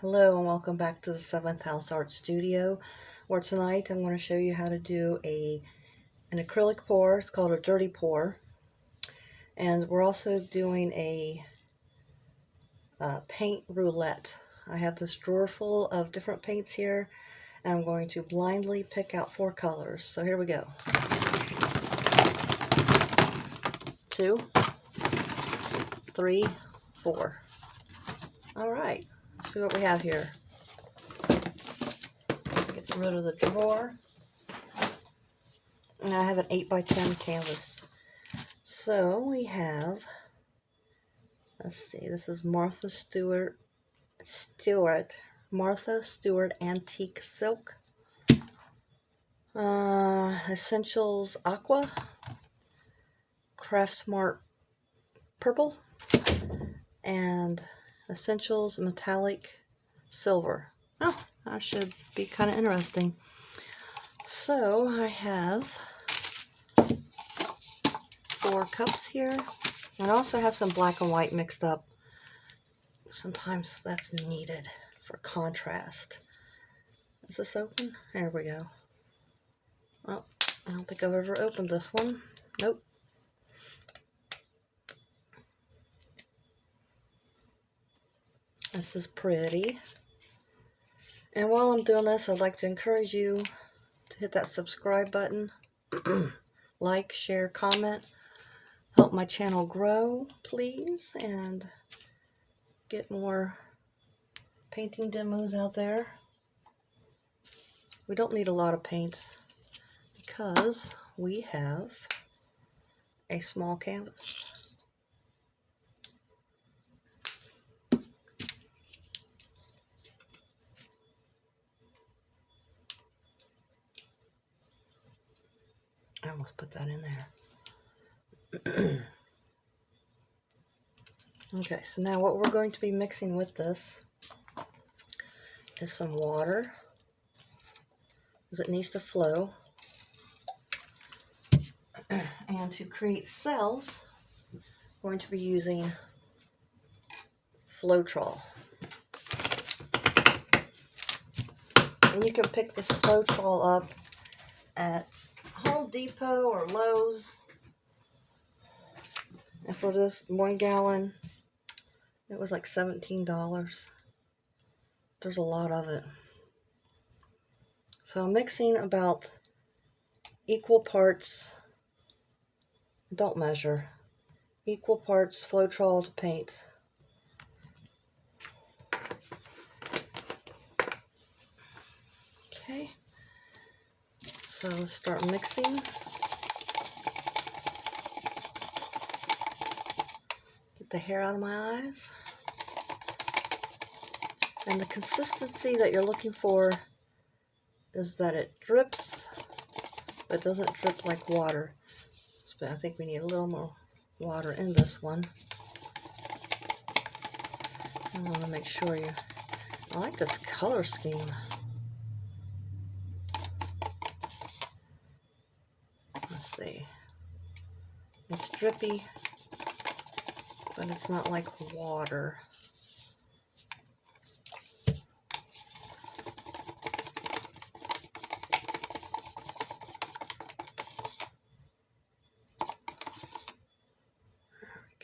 Hello and welcome back to the 7th House Art Studio, where tonight I'm going to show you how to do an acrylic pour. It's called a dirty pour. And we're also doing a paint roulette. I have this drawer full of different paints here, and I'm going to blindly pick out 4 colors. So here we go. 2, 3, 4. Alright, let's see what we have here. Get rid of the drawer. And I have an 8x10 canvas. So we have, let's see, this is Martha Stewart Antique Silk, Essentials Aqua, Craft Smart Purple, and Essentials Metallic Silver. Oh, that should be kind of interesting. So I have 4 cups here. I also have some black and white mixed up. Sometimes that's needed for contrast. Is this open? There we go. Well, I don't think I've ever opened this one. Nope. This is pretty. And while I'm doing this, I'd like to encourage you to hit that subscribe button. Like, share, comment. Help my channel grow, please, and get more painting demos out there. We don't need a lot of paints because we have a small canvas. I almost put that in there. Okay, so now what we're going to be mixing with this is some water, because it needs to flow. And to create cells, we're going to be using Floetrol. And you can pick this Floetrol up at Home Depot or Lowe's. And for this 1 gallon, it was like $17. There's a lot of it. So I'm mixing about equal parts, don't measure, equal parts Floetrol to paint. Okay, so let's start mixing. Get the hair out of my eyes. And the consistency that you're looking for is that it drips, but doesn't drip like water. But I think we need a little more water in this one. I want to make sure I like this color scheme. Let's see. It's drippy, but it's not like water.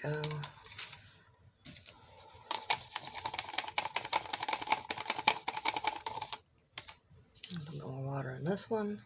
Go. A little more water in this one.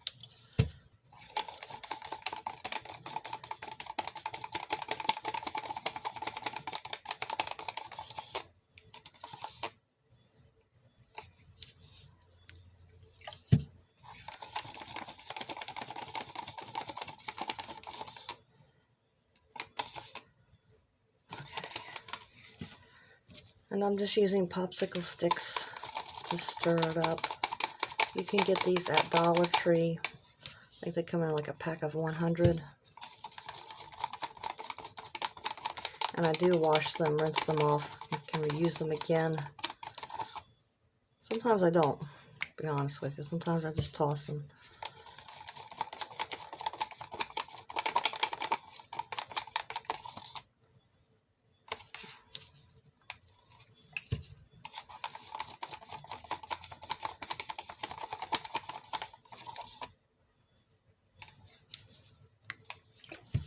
And I'm just using popsicle sticks to stir it up. You can get these at Dollar Tree. I think they come in like a pack of 100. And I do wash them, rinse them off. You can reuse them again. Sometimes I don't, to be honest with you. Sometimes I just toss them.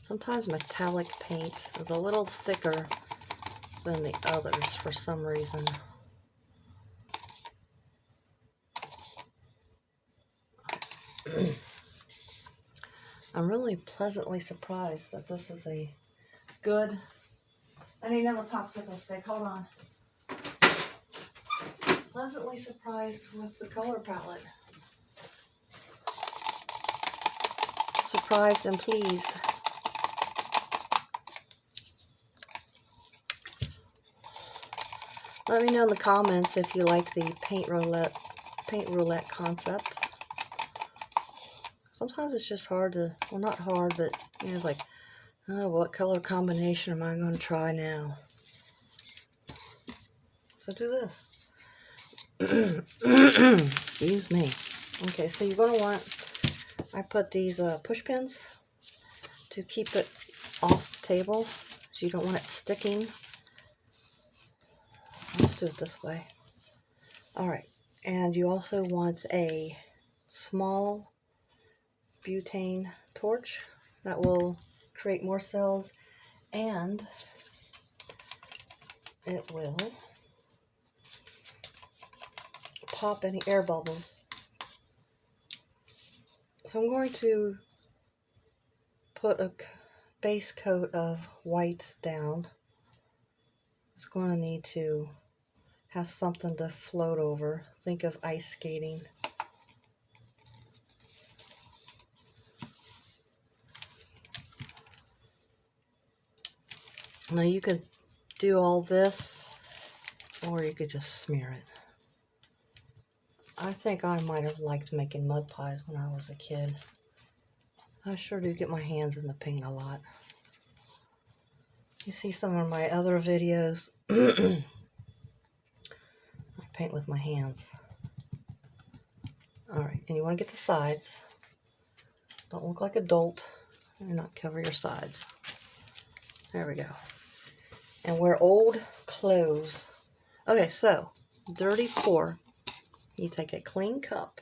Sometimes metallic paint is a little thicker than the others for some reason. I'm really pleasantly surprised that this is a good... I need another popsicle stick. Hold on. Pleasantly surprised with the color palette. Surprised and pleased. Let me know in the comments if you like the paint roulette concept. Sometimes it's just hard to, well, not hard, but you know, it's like, oh, what color combination am I going to try now? So do this. Excuse me. Okay, so you're going to want, I put these push pins to keep it off the table, so you don't want it sticking. Let's do it this way. Alright, and you also want a small butane torch that will create more cells, and it will pop any air bubbles. So I'm going to put a base coat of white down. It's going to need to have something to float over. Think of ice skating. Now you could do all this, or you could just smear it. I think I might have liked making mud pies when I was a kid. I sure do get my hands in the paint a lot. You see some of my other videos, I paint with my hands. Alright, and you want to get the sides. Don't look like a dolt and not cover your sides. There we go. And wear old clothes. Okay, so, dirty pour. You take a clean cup.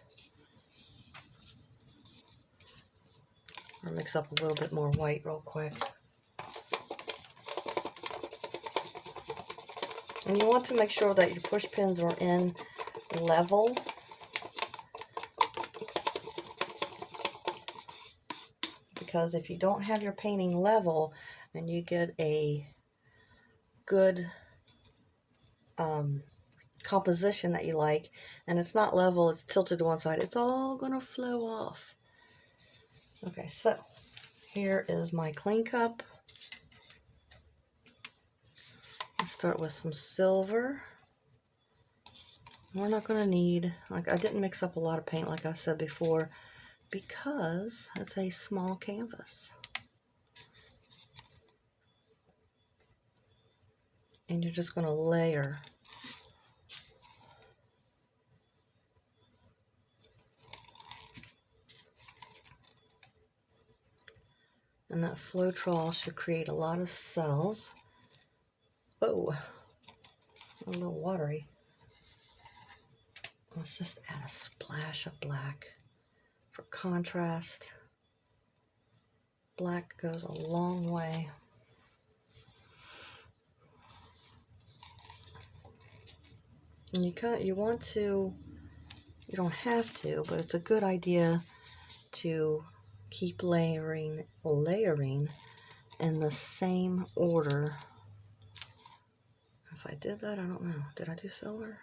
Or mix up a little bit more white real quick. And you want to make sure that your push pins are in level. Because if you don't have your painting level and you get a good composition that you like, and it's not level, it's tilted to one side, it's all going to flow off. Okay, so here is my clean cup. Let's start with some silver. We're not going to need, like, I didn't mix up a lot of paint like I said before, because it's a small canvas. And you're just going to layer. And that Floetrol should create a lot of cells. Oh, a little watery. Let's just add a splash of black for contrast. Black goes a long way. And you want to, you don't have to, but it's a good idea to keep layering in the same order. If I did that, I don't know. Did I do silver?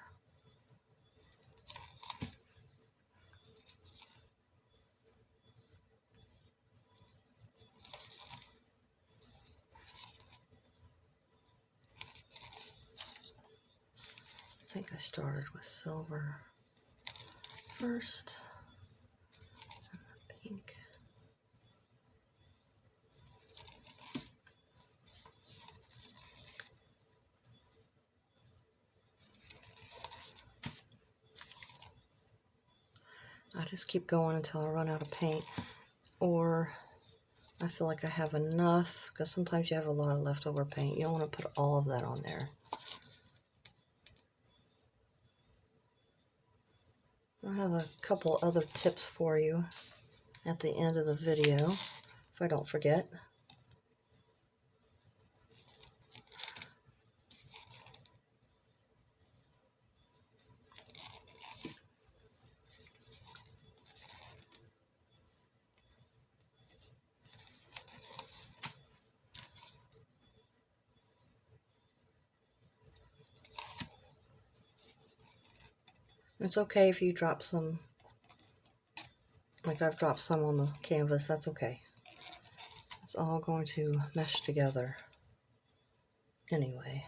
I think I started with silver first, and the pink. I just keep going until I run out of paint, or I feel like I have enough, because sometimes you have a lot of leftover paint. You don't want to put all of that on there. I have a couple other tips for you at the end of the video, if I don't forget. It's okay if you drop some, like I've dropped some on the canvas, that's okay. It's all going to mesh together anyway.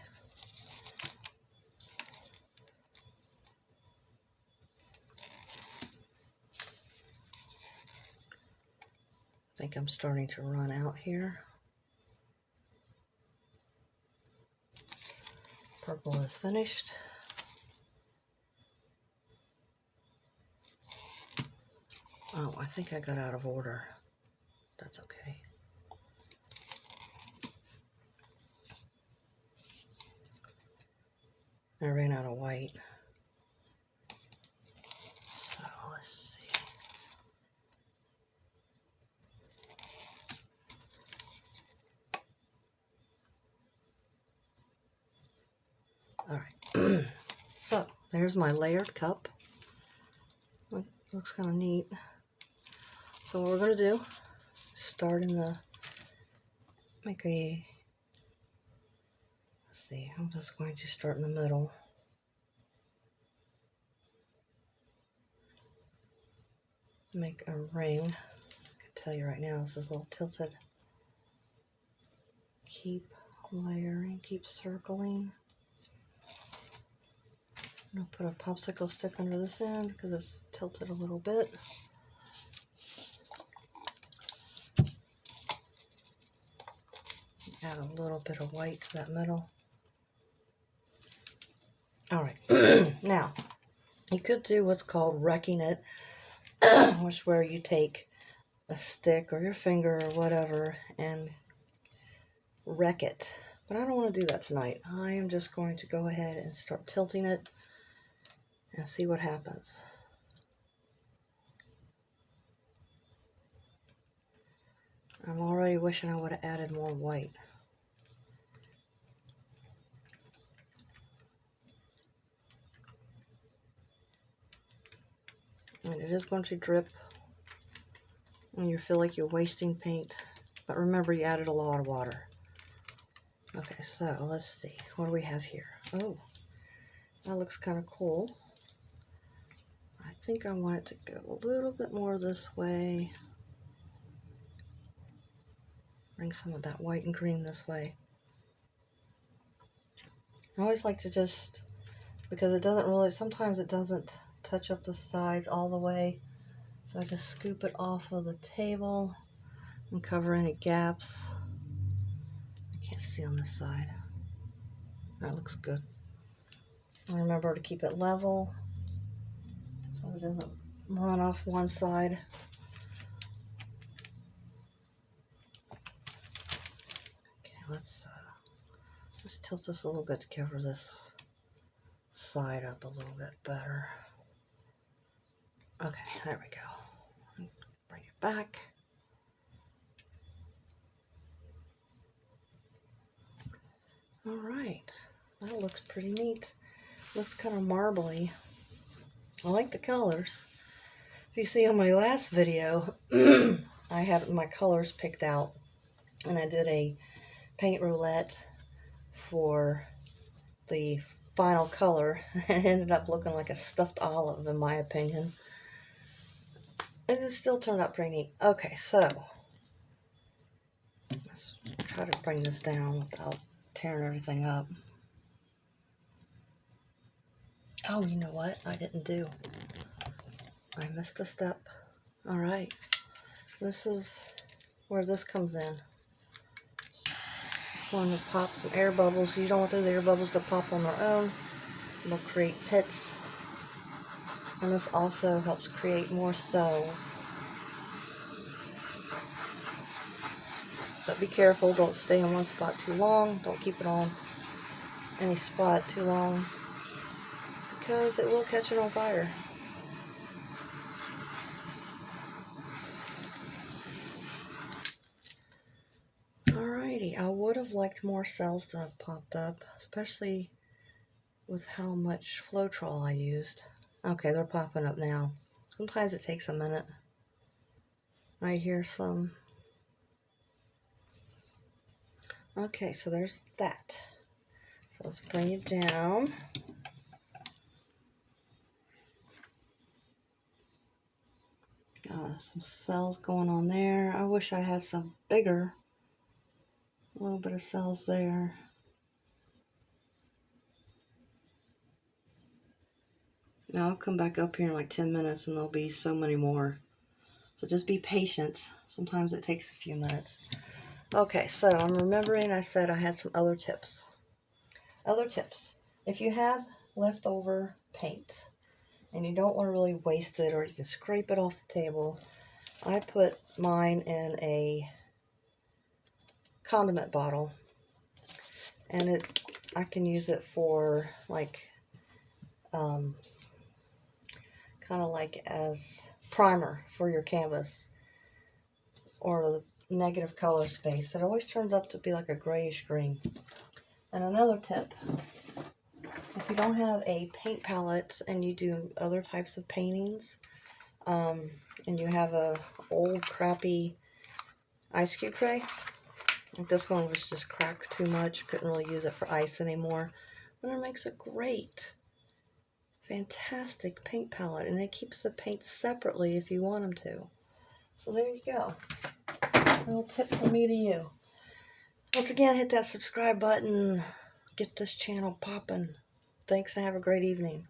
I think I'm starting to run out here. Purple is finished. Oh, I think I got out of order. That's okay. I ran out of white. So let's see. All right. So there's my layered cup. Looks kind of neat. So what we're going to do, start in the, let's see, I'm just going to start in the middle. Make a ring. I can tell you right now, this is a little tilted. Keep layering, keep circling. I'm going to put a popsicle stick under this end because it's tilted a little bit. Add a little bit of white to that middle. Alright, now, you could do what's called wrecking it, which is where you take a stick or your finger or whatever and wreck it. But I don't want to do that tonight. I am just going to go ahead and start tilting it and see what happens. I'm already wishing I would have added more white. And it is going to drip when you feel like you're wasting paint. But remember, you added a lot of water. Okay, so let's see. What do we have here? Oh, that looks kind of cool. I think I want it to go a little bit more this way. Bring some of that white and green this way. I always like to just, because it doesn't really, sometimes it doesn't touch up the sides all the way. So I just scoop it off of the table and cover any gaps. I can't see on this side. That looks good. And remember to keep it level so it doesn't run off one side. Okay, let's just tilt this a little bit to cover this side up a little bit better. Okay, there we go. Bring it back. All right, that looks pretty neat. Looks kind of marbly. I like the colors. If you see on my last video, I have my colors picked out, and I did a paint roulette for the final color. It ended up looking like a stuffed olive, in my opinion. And it still turned out pretty neat. Okay, so let's try to bring this down without tearing everything up. Oh, you know what? I didn't do. I missed a step. All right. This is where this comes in. It's going to pop some air bubbles. You don't want those air bubbles to pop on their own. They'll create pits. And this also helps create more cells. But be careful, don't stay in one spot too long. Don't keep it on any spot too long, because it will catch it on fire. Alrighty, I would have liked more cells to have popped up, especially with how much Floetrol I used. Okay, they're popping up now. Sometimes it takes a minute. Right here, some. Okay, so there's that. So let's bring it down. some cells going on there. I wish I had some bigger. A little bit of cells there. Now I'll come back up here in like 10 minutes and there'll be so many more. So just be patient. Sometimes it takes a few minutes. Okay, so I'm remembering I said I had some other tips. Other tips. If you have leftover paint and you don't want to really waste it, or you can scrape it off the table, I put mine in a condiment bottle, and I can use it for like kind of like as primer for your canvas or negative color space. It always turns up to be like a grayish green. And another tip, if you don't have a paint palette and you do other types of paintings, and you have a old crappy ice cube tray, like this one was just cracked too much, couldn't really use it for ice anymore, then it makes a great, fantastic paint palette, and it keeps the paint separately if you want them to. So there you go. A little tip from me to you. Once again, hit that subscribe button. Get this channel popping. Thanks and have a great evening.